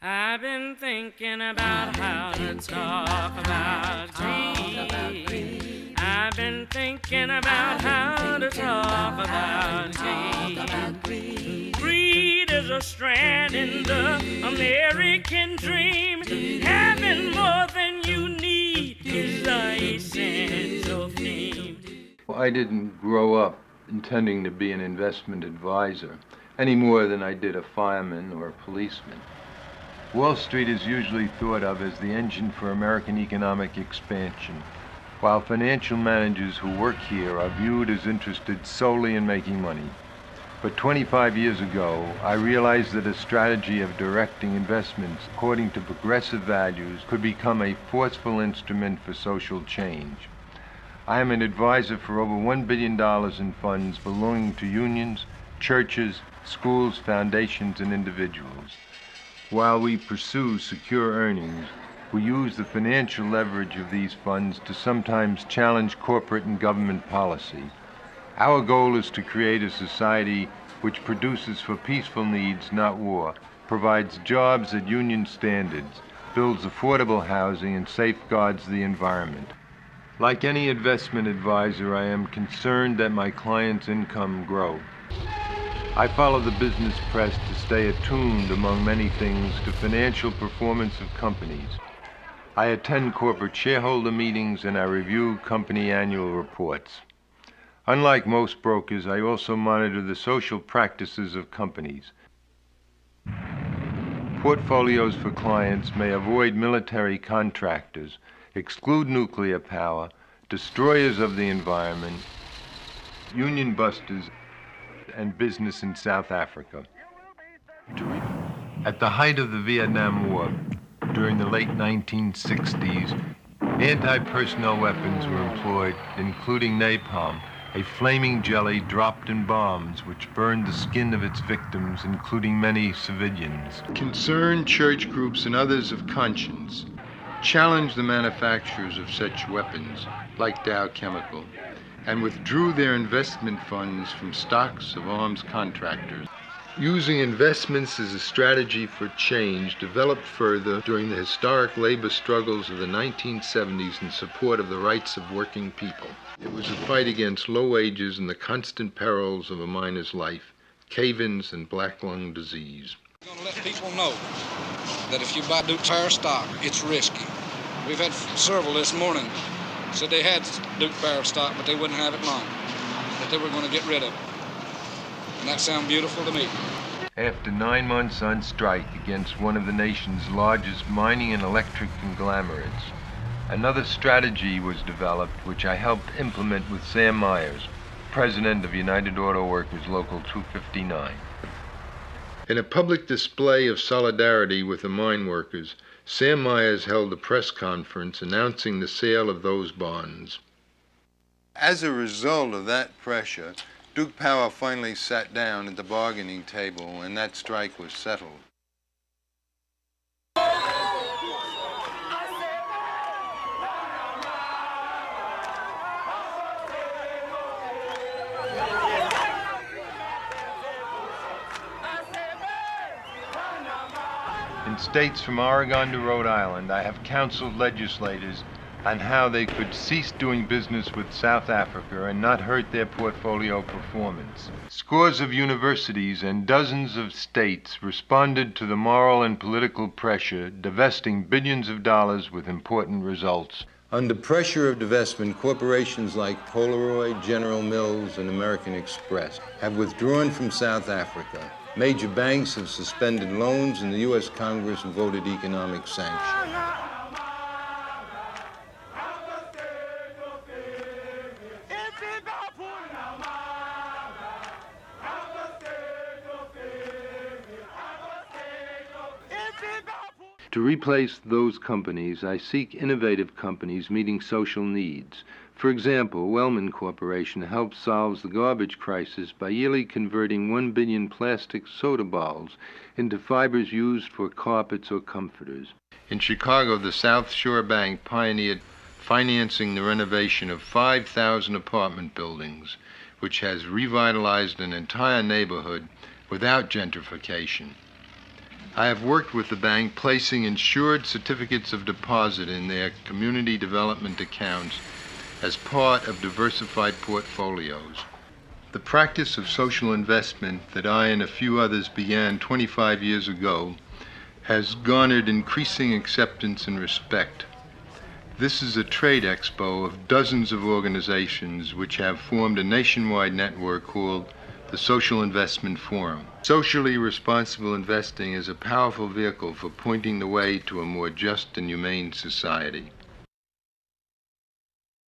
I've been thinking about how to talk about greed. I've been thinking about how to talk about greed. Greed is a strand in the American dream. Having more than you need is the essential theme. I didn't grow up intending to be an investment advisor any more than I did a fireman or a policeman. Wall Street is usually thought of as the engine for American economic expansion, while financial managers who work here are viewed as interested solely in making money. But 25 years ago, I realized that a strategy of directing investments according to progressive values could become a forceful instrument for social change. I am an advisor for over $1 billion in funds belonging to unions, churches, schools, foundations, and individuals. While we pursue secure earnings, we use the financial leverage of these funds to sometimes challenge corporate and government policy. Our goal is to create a society which produces for peaceful needs, not war, provides jobs at union standards, builds affordable housing, and safeguards the environment. Like any investment advisor, I am concerned that my clients' income grow. I follow the business press to stay attuned, among many things, to financial performance of companies. I attend corporate shareholder meetings and I review company annual reports. Unlike most brokers, I also monitor the social practices of companies. Portfolios for clients may avoid military contractors, exclude nuclear power, destroyers of the environment, union busters, and business in South Africa. At the height of the Vietnam War, during the late 1960s, anti-personnel weapons were employed, including napalm, a flaming jelly dropped in bombs which burned the skin of its victims, including many civilians. Concerned church groups and others of conscience challenged the manufacturers of such weapons, like Dow Chemical, and withdrew their investment funds from stocks of arms contractors. Using investments as a strategy for change developed further during the historic labor struggles of the 1970s in support of the rights of working people. It was a fight against low wages and the constant perils of a miner's life, cave-ins and black lung disease. I'm going to let people know that if you buy Duke Power stock, it's risky. We've had several this morning said they had Duke Power stock, but they wouldn't have it long, that they were going to get rid of it. And that sounds beautiful to me. After 9 months on strike against one of the nation's largest mining and electric conglomerates, another strategy was developed which I helped implement with Sam Myers, president of United Auto Workers Local 259. In a public display of solidarity with the mine workers, Sam Myers held a press conference announcing the sale of those bonds. As a result of that pressure, Duke Power finally sat down at the bargaining table and that strike was settled. In states from Oregon to Rhode Island, I have counseled legislators on how they could cease doing business with South Africa and not hurt their portfolio performance. Scores of universities and dozens of states responded to the moral and political pressure, divesting billions of dollars with important results. Under pressure of divestment, corporations like Polaroid, General Mills, and American Express have withdrawn from South Africa. Major banks have suspended loans, and the U.S. Congress voted economic sanctions. To replace those companies, I seek innovative companies meeting social needs. For example, Wellman Corporation helps solve the garbage crisis by yearly converting 1 billion plastic soda bottles into fibers used for carpets or comforters. In Chicago, the South Shore Bank pioneered financing the renovation of 5,000 apartment buildings, which has revitalized an entire neighborhood without gentrification. I have worked with the bank placing insured certificates of deposit in their community development accounts as part of diversified portfolios. The practice of social investment that I and a few others began 25 years ago has garnered increasing acceptance and respect. This is a trade expo of dozens of organizations which have formed a nationwide network called the Social Investment Forum. Socially responsible investing is a powerful vehicle for pointing the way to a more just and humane society.